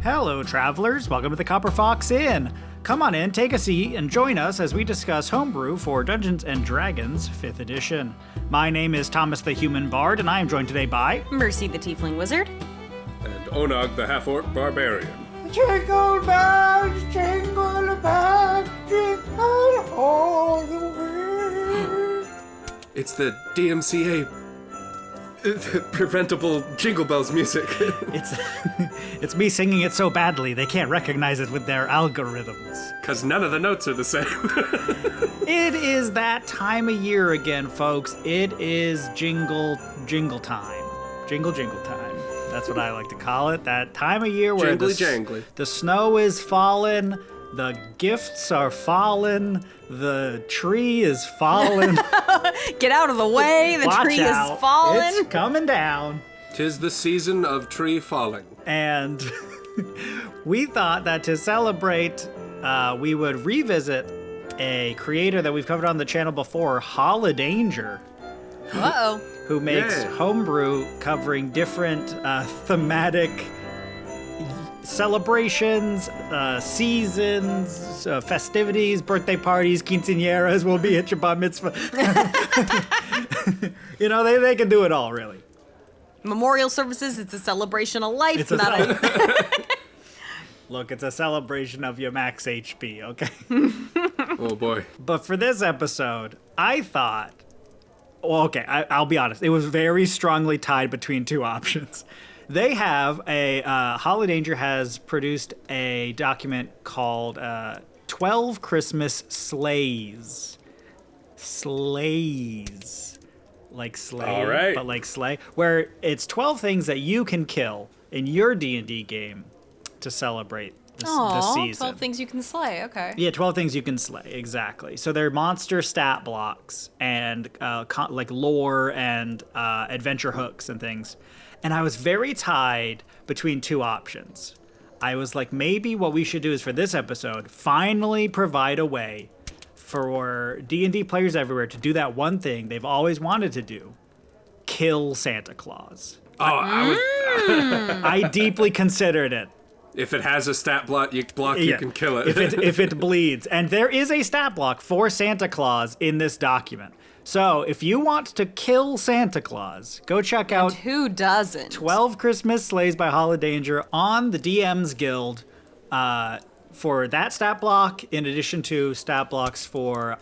Hello, travelers. Welcome to the Copper Fox Inn. Come on in, take a seat, and join us as we discuss homebrew for Dungeons & Dragons 5th edition. My name is Thomas the Human Bard, and I am joined today by... Mercy the Tiefling Wizard. And Onog the Half-Orc Barbarian. Jingle bells, jingle bells, jingle all the way. It's the DMCA preventable Jingle Bells music. It's me singing it so badly they can't recognize it with their algorithms. Because none of the notes are the same. It is that time of year again, folks. It is jingle time. Jingle time. That's what I like to call it. That time of year where Jangly. the snow is falling, the gifts are falling, the tree is falling. Get out of the way, the Watch tree out. is falling. It's coming down. 'Tis the season of tree falling. And we thought that to celebrate, we would revisit a creator that we've covered on the channel before, Holidanger, Uh-oh. who makes Yeah. homebrew covering different thematic celebrations, seasons, festivities, birthday parties, quinceañeras will be at your bar mitzvah. You know, they can do it all, really. Memorial services, it's a celebration of life, It's a not a... Look, it's a celebration of your max HP, okay? Oh boy. But for this episode, I thought, well, okay, I'll be honest. It was very strongly tied between two options. They have Holidanger has produced a document called 12 Christmas Sleighs. Sleighs. Like slay, All right. but like slay. Where it's 12 things that you can kill in your D&D game to celebrate the season. 12 things you can slay, okay. Yeah, 12 things you can slay, exactly. So they're monster stat blocks and like lore and adventure hooks and things. And I was very tied between two options. I was like, maybe what we should do is for this episode, finally provide a way for D&D players everywhere to do that one thing they've always wanted to do, kill Santa Claus. Oh, I deeply considered it. if it has a stat block, you can kill it. if it bleeds. And there is a stat block for Santa Claus in this document. So if you want to kill Santa Claus, go check out Who doesn't? 12 Christmas Sleighs by Holidanger on the DM's Guild for that stat block, in addition to stat blocks for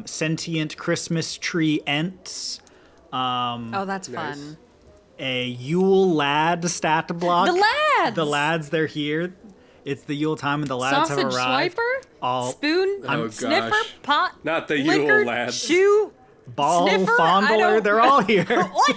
sentient Christmas tree ents. Oh, that's Nice. fun. A Yule lad stat block. The lads! The lads, they're here. It's the Yule time and the lads Sausage have arrived. swiper? All Spoon? Oh, Sniffer? gosh. Pot? Not the liquor, Yule lads. Shoe? ball Sniffer? I fondler, don't- they're all here. What?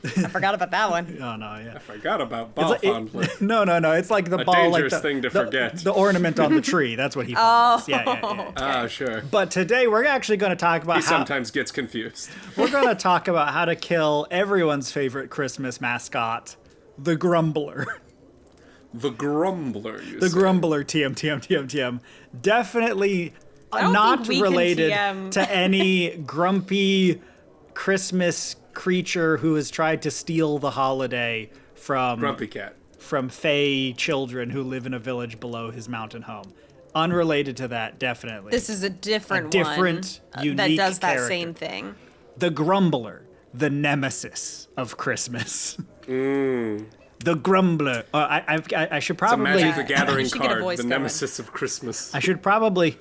I forgot about that one. Oh no, yeah. I forgot about ball fondler. No. It's like the A ball, like dangerous thing to forget. the ornament on the tree. That's what he fondles. Yeah. Ah, sure. But today we're actually going to talk about He sometimes gets confused. we're going to talk about how to kill everyone's favorite Christmas mascot, the Grumbler. The Grumbler, you The say. Grumbler, TM. Definitely don't not think we can related TM. to any grumpy Christmas creature who has tried to steal the holiday from Grumpy Cat. fey children who live in a village below his mountain home. Unrelated to that, definitely. This is a different different, one unique that does that character. same thing. The Grumbler, the nemesis of Christmas. The Grumbler. I should It's a probably. Magic the Gathering You should get a card, voice the going. nemesis of Christmas. I should probably.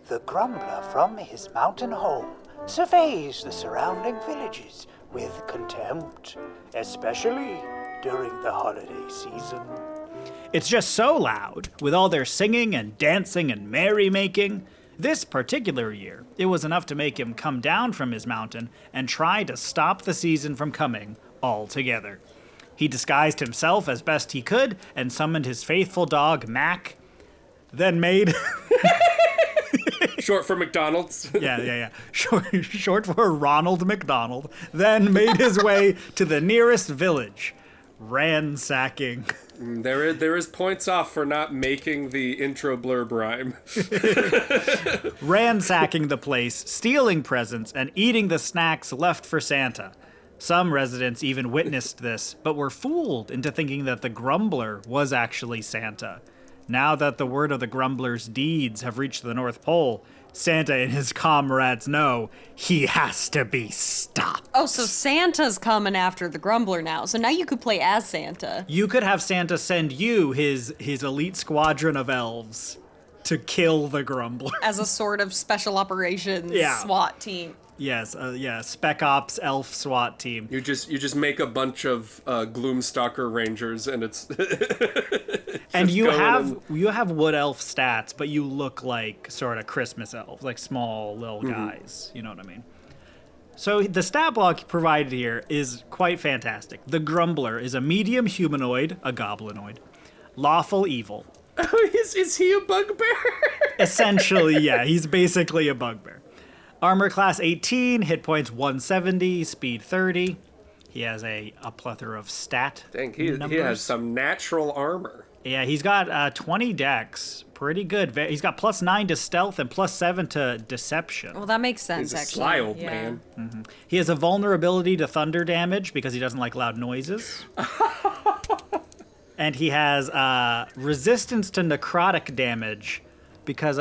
The grumbler from his mountain home surveys the surrounding villages with contempt, especially during the holiday season. It's just so loud, with all their singing and dancing and merrymaking. This particular year, it was enough to make him come down from his mountain and try to stop the season from coming altogether. He disguised himself as best he could and summoned his faithful dog, Mac, then made... Short for McDonald's. Yeah. Short for Ronald McDonald, then made his way to the nearest village, ransacking. There is points off for not making the intro blurb rhyme. Ransacking the place, stealing presents, and eating the snacks left for Santa. Some residents even witnessed this, but were fooled into thinking that the Grumbler was actually Santa. Now that the word of the Grumbler's deeds have reached the North Pole, Santa and his comrades know he has to be stopped. Oh, so Santa's coming after the Grumbler now. So now you could play as Santa. You could have Santa send you his elite squadron of elves to kill the Grumbler. As a sort of special operations Yeah. SWAT team. Yes, Spec Ops elf SWAT team. You just make a bunch of Gloomstalker Rangers, and it's And you going have wood elf stats, but you look like sort of Christmas elves, like small little guys. You know what I mean? So the stat block provided here is quite fantastic. The Grumbler is a medium humanoid, a goblinoid, lawful evil. is he a bugbear? Essentially, yeah, he's basically a bugbear. Armor class 18, hit points 170, speed 30. He has a plethora of stat Dang, he numbers. has some natural armor. Yeah, he's got 20 dex. Pretty good. He's got +9 to stealth and +7 to deception. Well, that makes sense, He's a actually. sly old Yeah. man. He has a vulnerability to thunder damage because he doesn't like loud noises. And he has resistance to necrotic damage because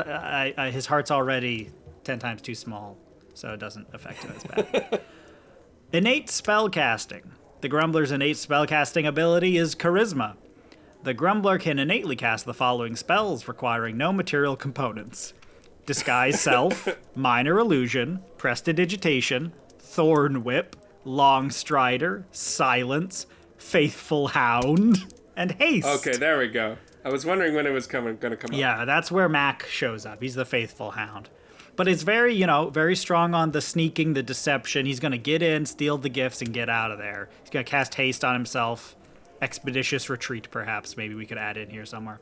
his heart's already 10 times too small, so it doesn't affect him as bad. Innate spellcasting. The Grumbler's innate spellcasting ability is Charisma. The Grumbler can innately cast the following spells requiring no material components: Disguise Self, Minor Illusion, Prestidigitation, Thorn Whip, Long Strider, Silence, Faithful Hound, and Haste. Okay, there we go. I was wondering when it was gonna come up. Yeah, that's where Mac shows up. He's the Faithful Hound. But it's very, very strong on the sneaking, the deception. He's going to get in, steal the gifts, and get out of there. He's going to cast haste on himself. Expeditious retreat, perhaps. Maybe we could add in here somewhere.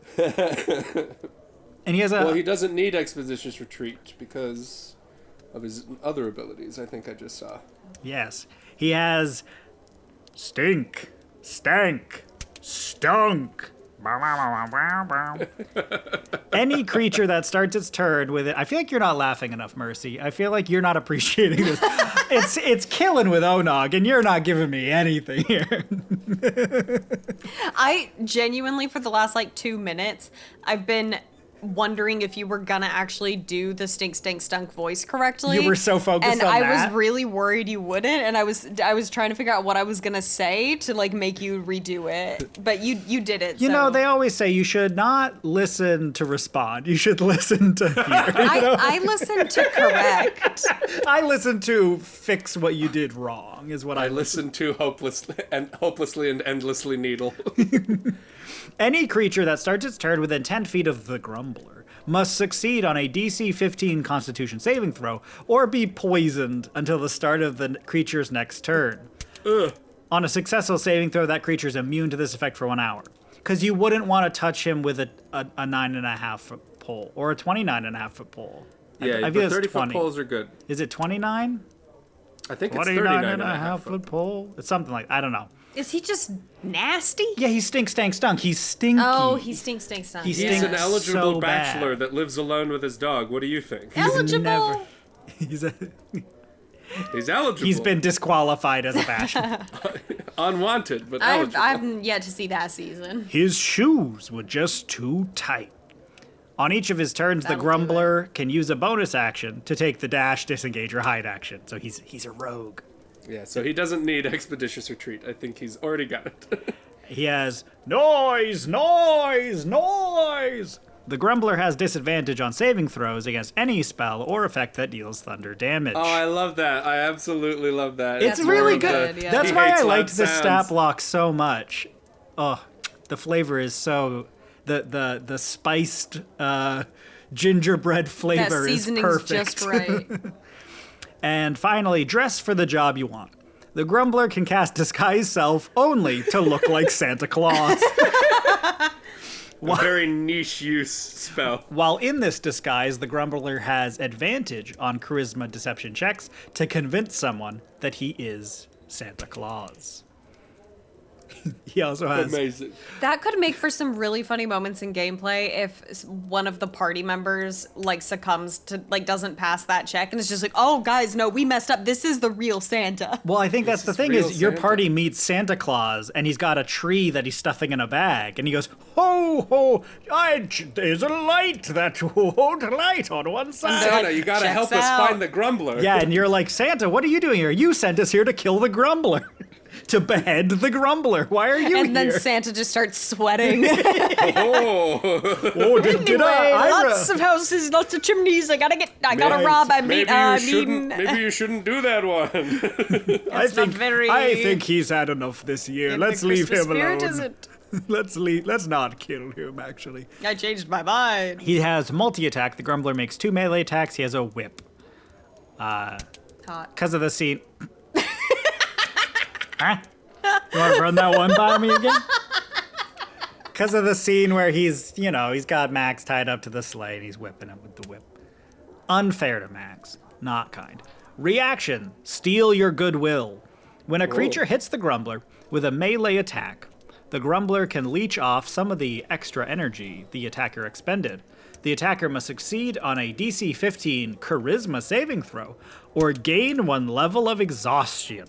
And he has a... Well, he doesn't need expeditious retreat because of his other abilities. I think I just saw. Yes. He has stink, stank, stunk. Any creature that starts its turn with it. I feel like you're not laughing enough, Mercy. I feel like you're not appreciating this. It's killing with Onog, and you're not giving me anything here. I genuinely, for the last 2 minutes, I've been wondering if you were gonna actually do the stink stink stunk voice correctly. You were so focused and on I that. was really worried you wouldn't, and I was trying to figure out what I was gonna say to make you redo it, but you did it. You know, they always say you should not listen to respond. You should listen to hear. I listened to correct. I listen to fix what you did wrong is what I listen to hopelessly and endlessly needle. Any creature that starts its turn within 10 feet of the Grumbler must succeed on a DC 15 Constitution saving throw or be poisoned until the start of the creature's next turn. Ugh. On a successful saving throw, that creature is immune to this effect for 1 hour. Because you wouldn't want to touch him with a 9.5-foot pole or a 29.5-foot pole. Yeah, I the feel it's 30-foot 20. poles are good. Is it 29? I think it's 29.5 foot. foot pole? It's something like I don't know. Is he just nasty? Yeah, he stinks, stank, stunk. He's stinky. Oh, he stinks, stinks, stunk. He He's stinks an eligible so bachelor bad. that lives alone with his dog. What do you think? Eligible. never- He's He's eligible. he's been disqualified as a bachelor. unwanted, but I've eligible. yet to see that season. His shoes were just too tight. On each of his turns, the That'll do Grumbler can use a bonus action to take the dash, disengage, or hide action. So he's a rogue. Yeah, so he doesn't need expeditious retreat. I think he's already got it. He has noise, noise, noise. The Grumbler has disadvantage on saving throws against any spell or effect that deals thunder damage. Oh, I love that. I absolutely love that. It's That's really really good. good, yeah. That's He why hates I loud liked the stat sounds. block so much. Oh, the flavor is so the spiced gingerbread flavor That is seasoning's perfect. just right. And finally, dress for the job you want. The Grumbler can cast Disguise Self only to look like Santa Claus. A very niche use spell. While in this disguise, the Grumbler has advantage on Charisma Deception checks to convince someone that he is Santa Claus. He also has Amazing. That could make for some really funny moments in gameplay if one of the party members like succumbs to like doesn't pass that check and it's just like, oh guys, no, we messed up. This is the real Santa. Well, I think that's the is thing real is your Santa. party meets Santa Claus and he's got a tree that he's stuffing in a bag and he goes, ho, ho, there's a light that won't light on one side. Santa, you gotta checks help us out. find the grumbler. Yeah, and you're like, Santa, what are you doing here? You sent us here to kill the grumbler. To behead the grumbler. Why are you And then here? Santa just starts sweating. Oh. Oh, did Anyway, lots of houses, lots of chimneys. I gotta rob. Maybe you shouldn't do that one. I not very- think he's had enough this year. in Let's the leave Christmas him spirit, alone. is it? Let's not kill him, actually. I changed my mind. He has multi-attack. The grumbler makes 2 melee attacks. He has a whip. Hot. Because of the scene... Huh? You want to run that one by me again? Because of the scene where he's got Max tied up to the sleigh and he's whipping him with the whip. Unfair to Max. Not kind. Reaction. Steal your goodwill. When a creature hits the grumbler with a melee attack, the grumbler can leech off some of the extra energy the attacker expended. The attacker must succeed on a DC 15 charisma saving throw or gain 1 level of exhaustion.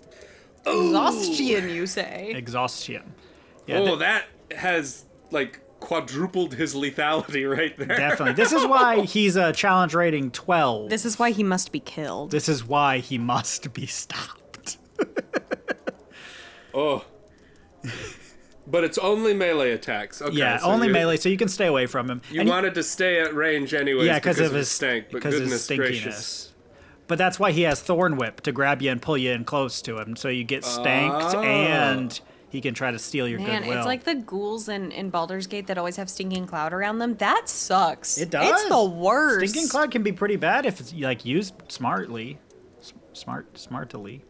Exhaustion, you say? Exhaustion. Yeah, Oh, that has like quadrupled his lethality right there. definitely. This is why he's a challenge rating 12. This is why he must be killed. This is why he must be stopped. Oh. But it's only melee attacks. Okay, Yeah, so only you- melee, so you can stay away from him. You And wanted to stay at range anyways yeah, because of his stank, but because goodness his stinkiness. gracious. But that's why he has Thorn Whip to grab you and pull you in close to him, so you get stanked and he can try to steal your Man, goodwill. it's like the ghouls in Baldur's Gate that always have stinking cloud around them. That sucks. It does. It's the worst. Stinking Cloud can be pretty bad if it's like used smartly. Smartly.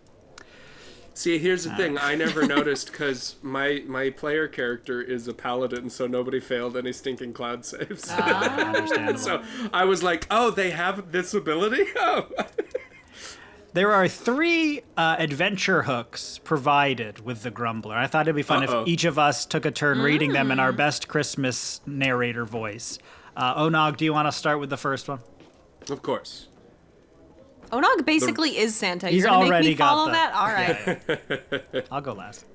See, here's the thing. I never noticed because my player character is a paladin, so nobody failed any stinking cloud saves. Understandable. So I was like, oh, they have this ability? Oh. There are 3 adventure hooks provided with the Grumbler. I thought it'd be fun Uh-oh. if each of us took a turn reading them in our best Christmas narrator voice. Onog, do you want to start with the first one? Of course. Onog basically is Santa. He's You're gonna make already me got follow the- that? All right. I'll go last.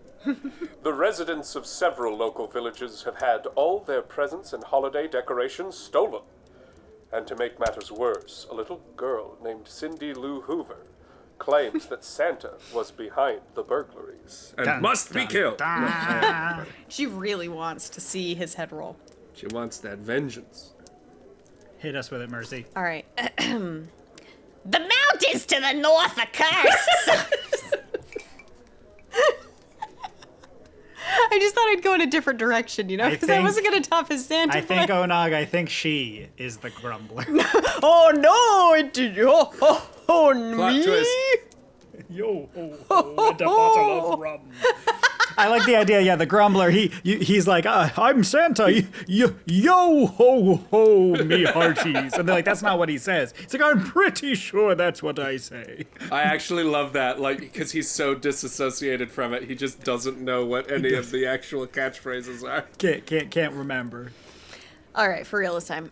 The residents of several local villages have had all their presents and holiday decorations stolen. And to make matters worse, a little girl named Cindy Lou Hoover claims that Santa was behind the burglaries and Dun, must be dun, killed. dun. She really wants to see his head roll. She wants that vengeance. Hit us with it, Mercy. All right. The mountains to the north are cursed. I just thought I'd go in a different direction, you know, I because I think- wasn't gonna top his Santa. I think, Onog, I think she is the Grumbler. Oh no! It did. Oh, Plot me? twist. Yo, and a bottle of rum. I like the idea. Yeah, the Grumbler. He's like, I'm Santa. Yo ho ho, me hearties. And they're like, that's not what he says. He's like, I'm pretty sure that's what I say. I actually love that, like, because he's so disassociated from it, he just doesn't know what any of the actual catchphrases are. Can't remember. All right, for real this time.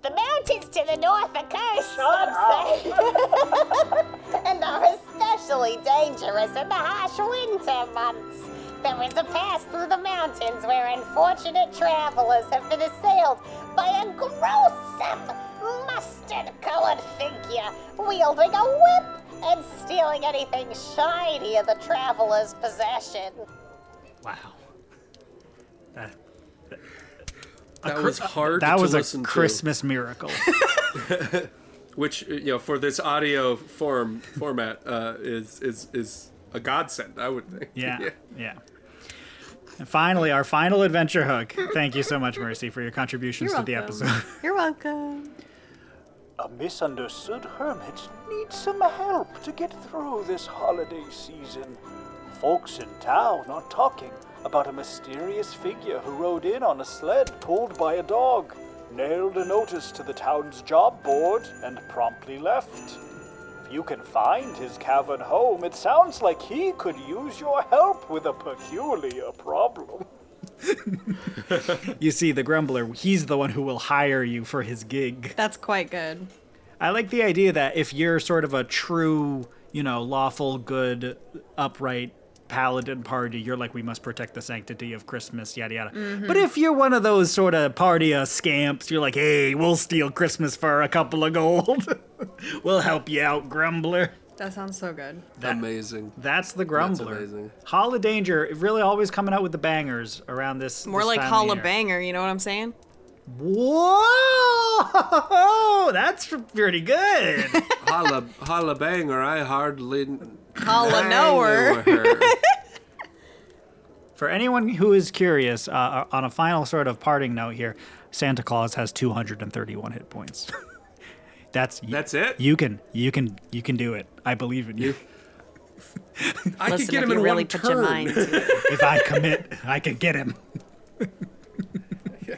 The mountains to the north are cursed, some say, and are especially dangerous in the harsh winter months. There is a pass through the mountains where unfortunate travelers have been assailed by a gruesome, mustard-colored figure wielding a whip and stealing anything shiny in the traveler's possession. Wow. That was hard That to was a listen to. Christmas miracle. Which, for this audio format, is a godsend, I would think. Yeah. And finally, our final adventure hook. Thank you so much, Mercy, for your contributions to the episode. You're welcome. A misunderstood hermit needs some help to get through this holiday season. Folks in town are talking about a mysterious figure who rode in on a sled pulled by a dog, nailed a notice to the town's job board, and promptly left. If you can find his cavern home, it sounds like he could use your help with a peculiar problem. You see, the Grumbler, he's the one who will hire you for his gig. That's quite good. I like the idea that if you're sort of a true, lawful, good, upright paladin party, you're like, we must protect the sanctity of Christmas, yada yada. Mm-hmm. But if you're one of those sort of party scamps, you're like, hey, we'll steal Christmas for a couple of gold. We'll help you out, Grumbler. That sounds so good. Amazing. That's the Grumbler. That's amazing. Hall of Danger, really always coming out with the bangers around this. More this like time Hall of of year. Banger, you know what I'm saying? Whoa! That's pretty good. Holla banger, I hardly Holla knower. her. For anyone who is curious, on a final sort of parting note here, Santa Claus has 231 hit points. That's it? You can do it. I believe in you. I could Listen, get if him you in really one put turn. your mind to it. If I commit, I can get him.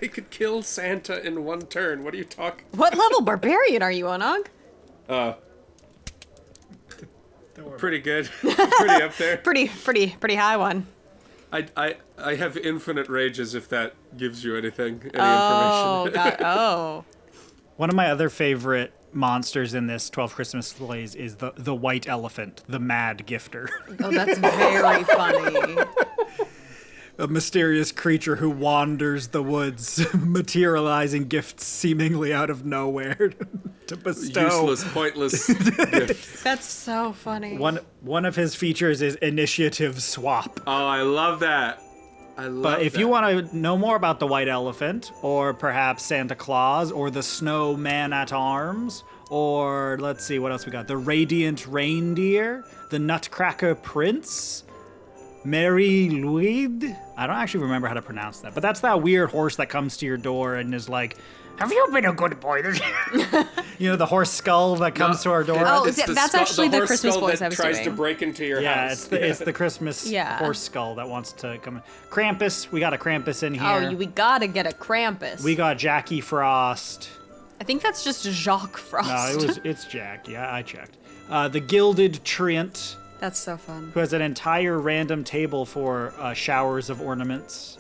I could kill Santa in one turn. What are you talking? What level barbarian are you on, Og? Pretty good. Pretty up there. Pretty high one. I have infinite rages if that gives you anything, any Oh, information. God. Oh. One of my other favorite monsters in this 12 Christmas Sleighs is the white elephant, the mad gifter. Oh, that's very funny. A mysterious creature who wanders the woods, materializing gifts seemingly out of nowhere to bestow. Useless, pointless gift. That's so funny. One of his features is initiative swap. Oh, I love that. But if you want to know more about the white elephant, or perhaps Santa Claus, or the snowman at arms, or let's see what else we got, the radiant reindeer, the nutcracker prince, Mary Louise. I don't actually remember how to pronounce that, but that's that weird horse that comes to your door and is like, "Have you been a good boy this year?" The horse skull that comes to our door. Oh, It's that's actually the horse Christmas skull voice that I was tries doing. to break into your Yeah, house. it's the Christmas Yeah. horse skull that wants to come in. Krampus, we got a Krampus in here. Oh, we gotta get a Krampus. We got Jackie Frost. I think that's just Jacques Frost. No, it's Jack. Yeah, I checked. The Gilded Treant, That's so fun. who has an entire random table for showers of ornaments.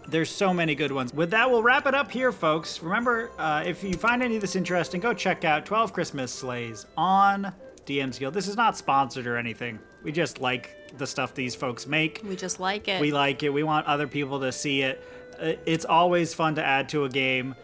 There's so many good ones. With that, we'll wrap it up here, folks. Remember, if you find any of this interesting, go check out 12 Christmas Sleighs on DM's Guild. This is not sponsored or anything. We just like the stuff these folks make. We just like it. We like it. We want other people to see it. It's always fun to add to a game.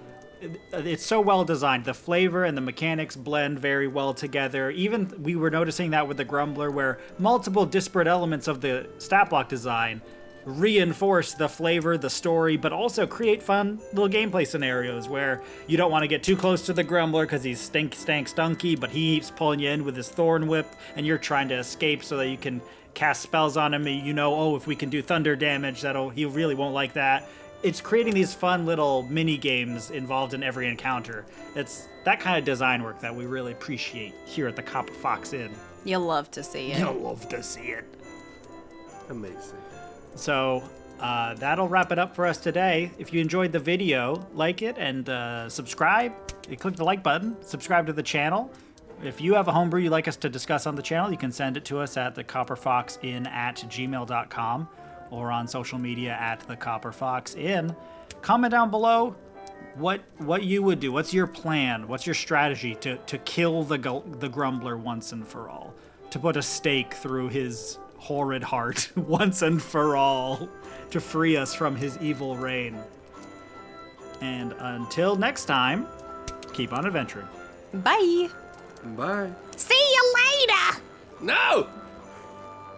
It's so well designed. The flavor and the mechanics blend very well together. Even we were noticing that with the Grumbler, where multiple disparate elements of the stat block design reinforce the flavor, the story, but also create fun little gameplay scenarios where you don't want to get too close to the Grumbler because he's stunky, but he keeps pulling you in with his thorn whip, and you're trying to escape so that you can cast spells on him. If we can do thunder damage, he really won't like that. It's creating these fun little mini games involved in every encounter. It's that kind of design work that we really appreciate here at the Copper Fox Inn. You'll love to see it. You'll love to see it. Amazing. So that'll wrap it up for us today. If you enjoyed the video, like it and subscribe. You click the like button, subscribe to the channel. If you have a homebrew you'd like us to discuss on the channel, you can send it to us at thecopperfoxinn@gmail.com or on social media at thecopperfoxinn. Comment down below what you would do. What's your plan? What's your strategy to kill the Grumbler once and for all? To put a stake through his horrid heart once and for all, to free us from his evil reign. And until next time, keep on adventuring. Bye. Bye. See you later! No!